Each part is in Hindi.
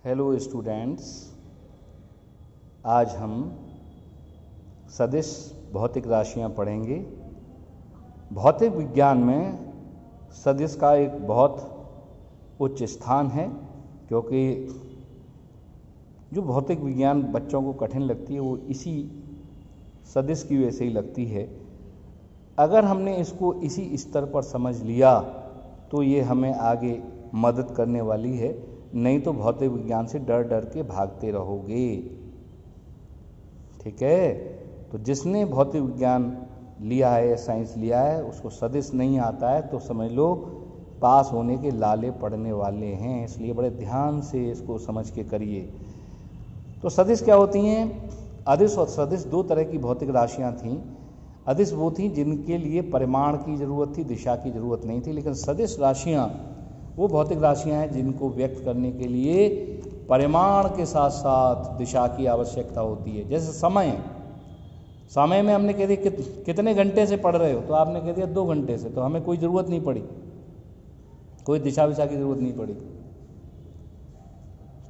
हेलो स्टूडेंट्स, आज हम सदिश भौतिक राशियां पढ़ेंगे। भौतिक विज्ञान में सदिश का एक बहुत उच्च स्थान है, क्योंकि जो भौतिक विज्ञान बच्चों को कठिन लगती है वो इसी सदिश की वजह से ही लगती है। अगर हमने इसको इसी स्तर पर समझ लिया तो ये हमें आगे मदद करने वाली है, नहीं तो भौतिक विज्ञान से डर डर के भागते रहोगे। ठीक है, तो जिसने भौतिक विज्ञान लिया है या साइंस लिया है उसको सदिश नहीं आता है तो समझ लो पास होने के लाले पड़ने वाले हैं। इसलिए बड़े ध्यान से इसको समझ के करिए। तो सदिश क्या होती हैं? अदिश और सदिश दो तरह की भौतिक राशियां थीं। अदिश वो थी जिनके लिए परिमाण की जरूरत थी, दिशा की जरूरत नहीं थी। लेकिन सदिश राशियां वो भौतिक राशियां हैं जिनको व्यक्त करने के लिए परिमाण के साथ साथ दिशा की आवश्यकता होती है। जैसे समय में हमने कह दिया कितने घंटे से पढ़ रहे हो, तो आपने कह दिया 2 घंटे से, तो हमें कोई ज़रूरत नहीं पड़ी, कोई दिशा विशा की ज़रूरत नहीं पड़ी।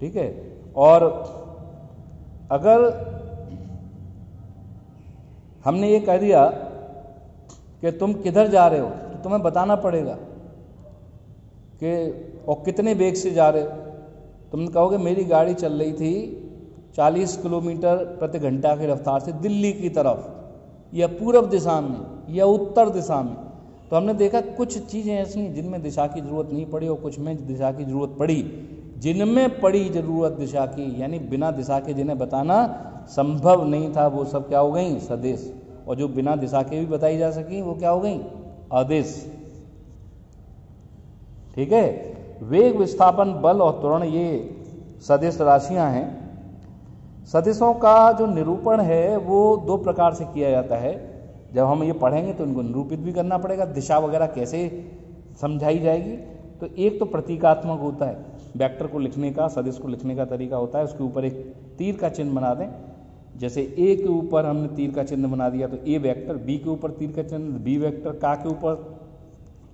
ठीक है, और अगर हमने ये कह दिया कि तुम किधर जा रहे हो तो तुम्हें बताना पड़ेगा कि और कितने वेग से जा रहे हो। तुम कहोगे मेरी गाड़ी चल रही थी 40 किलोमीटर प्रति घंटा की रफ्तार से दिल्ली की तरफ, या पूर्व दिशा में या उत्तर दिशा में। तो हमने देखा कुछ चीज़ें ऐसी हैं जिनमें दिशा की ज़रूरत नहीं पड़ी और कुछ में दिशा की ज़रूरत पड़ी। जिनमें पड़ी ज़रूरत दिशा की, यानी बिना दिशा के जिन्हें बताना संभव नहीं था, वो सब क्या हो गई? सदिश। और जो बिना दिशा के भी बताई जा सकी वो क्या हो गई? अदिश। ठीक है, वेग, विस्थापन, बल और त्वरण ये सदिश राशियां हैं। सदिशों का जो निरूपण है वो 2 प्रकार से किया जाता है। जब हम ये पढ़ेंगे तो इनको निरूपित भी करना पड़ेगा, दिशा वगैरह कैसे समझाई जाएगी। तो एक तो प्रतीकात्मक होता है, वेक्टर को लिखने का, सदिश को लिखने का तरीका होता है। उसके ऊपर एक तीर का चिन्ह बना दें। जैसे ए के ऊपर हमने तीर का चिन्ह बना दिया तो ए वेक्टर, बी के ऊपर तीर का चिन्ह बी वेक्टर, का के ऊपर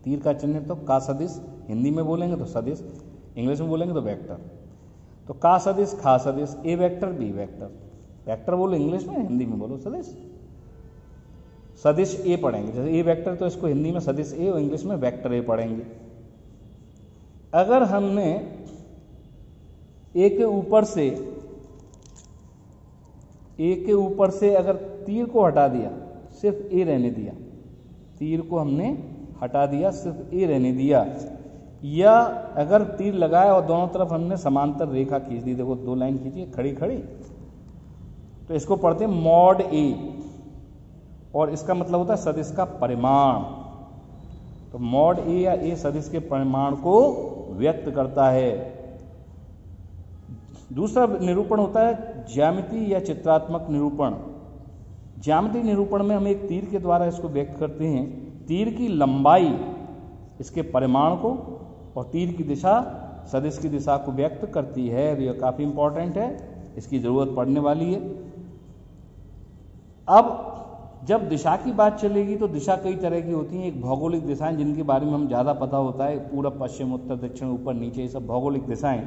तीर का चिन्ह तो का सदिश। हिंदी में बोलेंगे तो सदिश, इंग्लिश में बोलेंगे तो वेक्टर। तो का सदिश, खा सदिश, ए वेक्टर, बी वेक्टर। वेक्टर बोलो इंग्लिश में, हिंदी में बोलो सदिश। सदिश ए पढ़ेंगे, जैसे ए वेक्टर तो इसको हिंदी में सदिश ए और इंग्लिश में वेक्टर ए पढ़ेंगे। अगर हमने ए के ऊपर से अगर तीर को हटा दिया, सिर्फ ए रहने दिया, तीर को हमने हटा दिया, सिर्फ ए रहने दिया, या अगर तीर लगाया और दोनों तरफ हमने समांतर रेखा खींच दी, देखो 2 लाइन खींची खड़ी खड़ी, तो इसको पढ़ते हैं मॉड ए, और इसका मतलब होता है सदिश का परिमाण। तो मॉड ए या ए सदिश के परिमाण को व्यक्त करता है। दूसरा निरूपण होता है ज्यामिति या चित्रात्मक निरूपण। ज्यामिति निरूपण में हम एक तीर के द्वारा इसको व्यक्त करते हैं। तीर की लंबाई इसके परिमाण को और तीर की दिशा सदिश की दिशा को व्यक्त करती है। यह काफ़ी इंपॉर्टेंट है, इसकी ज़रूरत पड़ने वाली है। अब जब दिशा की बात चलेगी तो दिशा कई तरह की होती हैं। एक भौगोलिक दिशाएं जिनके बारे में हम ज़्यादा पता होता है, पूरब, पश्चिम, उत्तर, दक्षिण, ऊपर, नीचे, ये सब भौगोलिक दिशाएं।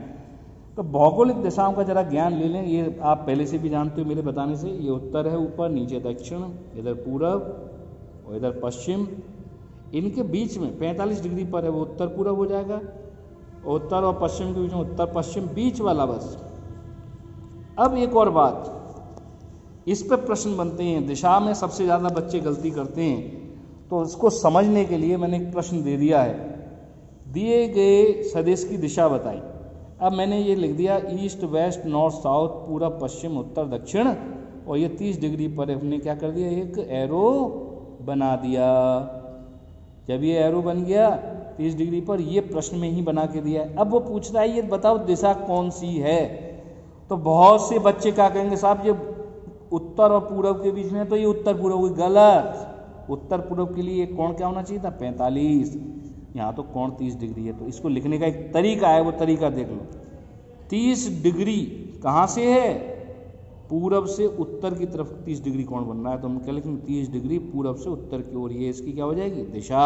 तो भौगोलिक दिशाओं का जरा ज्ञान ले लें। ये आप पहले से भी जानते हो मेरे बताने से। ये उत्तर है ऊपर, नीचे दक्षिण, इधर पूरब और इधर पश्चिम। इनके बीच में 45 डिग्री पर है वो उत्तर पूरब हो जाएगा, उत्तर और पश्चिम के बीच में उत्तर पश्चिम, बीच वाला बस। अब एक और बात, इस पर प्रश्न बनते हैं। दिशा में सबसे ज़्यादा बच्चे गलती करते हैं, तो इसको समझने के लिए मैंने एक प्रश्न दे दिया है। दिए गए सदिश की दिशा बताई। अब मैंने ये लिख दिया ईस्ट, वेस्ट, नॉर्थ, साउथ, पूरब, पश्चिम, उत्तर, दक्षिण, और ये 30 डिग्री पर हमने क्या कर दिया? एक एरो बना दिया। जब ये एरो बन गया 30 डिग्री पर, ये प्रश्न में ही बना के दिया है। अब वो पूछ रहा है ये बताओ दिशा कौन सी है। तो बहुत से बच्चे क्या कहेंगे, साहब ये उत्तर और पूरब के बीच में, तो ये उत्तर पूरब हुई। गलत। उत्तर पूरब के लिए कोण क्या होना चाहिए था? 45। यहाँ तो कोण 30 डिग्री है। तो इसको लिखने का एक तरीका है, वो तरीका देख लो। 30 डिग्री कहाँ से है? पूरब से उत्तर की तरफ 30 डिग्री कोण बन रहा है, तो हम क्या लिखेंगे? 30 डिग्री पूरब से उत्तर की ओर। ये इसकी क्या हो जाएगी? दिशा।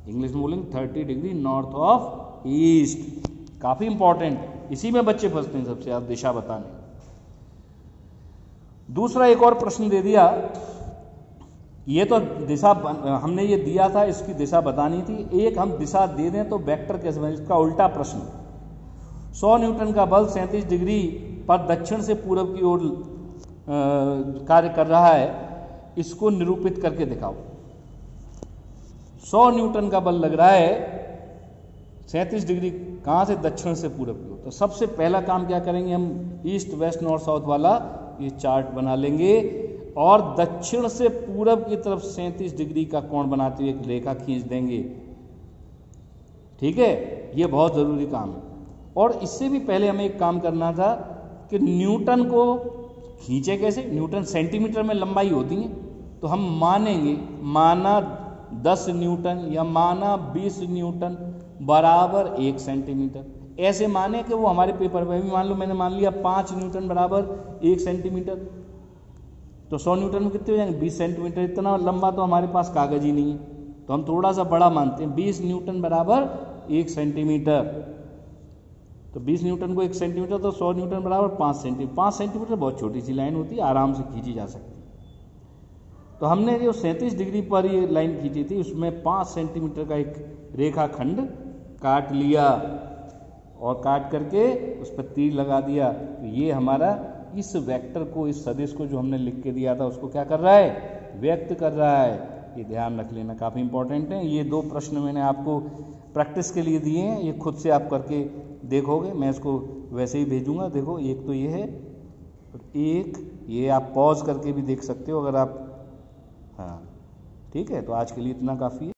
इंग्लिश में बोलेंगे 30 डिग्री नॉर्थ ऑफ ईस्ट। काफी इंपॉर्टेंट है, इसी में बच्चे फंसते हैं सबसे ज्यादा, दिशा बताने। दूसरा एक और प्रश्न दे दिया, ये तो दिशा हमने ये दिया था, इसकी दिशा बतानी थी। एक हम दिशा दे दें तो वेक्टर कैसे बने, इसका उल्टा प्रश्न। 100 न्यूटन का बल 37 डिग्री पर दक्षिण से पूर्व की ओर कार्य कर रहा है, इसको निरूपित करके दिखाओ। 100 न्यूटन का बल लग रहा है 37 डिग्री, कहां से, दक्षिण से पूर्व की ओर। तो सबसे पहला काम क्या करेंगे हम, ईस्ट वेस्ट नॉर्थ साउथ वाला ये चार्ट बना लेंगे और दक्षिण से पूरब की तरफ 37 डिग्री का कोण बनाते हुए एक रेखा खींच देंगे। ठीक है, ये बहुत जरूरी काम है। और इससे भी पहले हमें एक काम करना था कि न्यूटन को खींचे कैसे, न्यूटन सेंटीमीटर में लंबाई होती है, तो हम मानेंगे, माना 10 न्यूटन या माना 20 न्यूटन बराबर 1 सेंटीमीटर, ऐसे माने कि वो हमारे पेपर में भी मान लो मैंने मान लिया 5 न्यूटन बराबर 1 सेंटीमीटर, तो 100 न्यूटन में कितने हो जाएंगे, 20 सेंटीमीटर। इतना लंबा तो हमारे पास कागज ही नहीं है, तो हम थोड़ा सा बड़ा मानते हैं, 20 न्यूटन बराबर 1 सेंटीमीटर। तो 20 न्यूटन को 1 सेंटीमीटर, तो 100 न्यूटन बराबर 5 सेंटीमीटर। 5 सेंटीमीटर बहुत छोटी सी लाइन होती है, आराम से खींची जा सकती है। तो हमने जो 37 डिग्री पर ये लाइन खींची थी, उसमें 5 सेंटीमीटर का एक रेखाखंड काट लिया और काट करके उस पर तीर लगा दिया। तो ये हमारा इस वेक्टर को, इस सदिश को जो हमने लिख के दिया था, उसको क्या कर रहा है, व्यक्त कर रहा है। ये ध्यान रख लेना, काफ़ी इंपॉर्टेंट है। ये 2 प्रश्न मैंने आपको प्रैक्टिस के लिए दिए हैं, ये खुद से आप करके देखोगे, मैं इसको वैसे ही भेजूंगा। देखो, एक तो ये है और एक ये, आप पॉज करके भी देख सकते हो अगर आप, हाँ ठीक है। तो आज के लिए इतना काफ़ी है।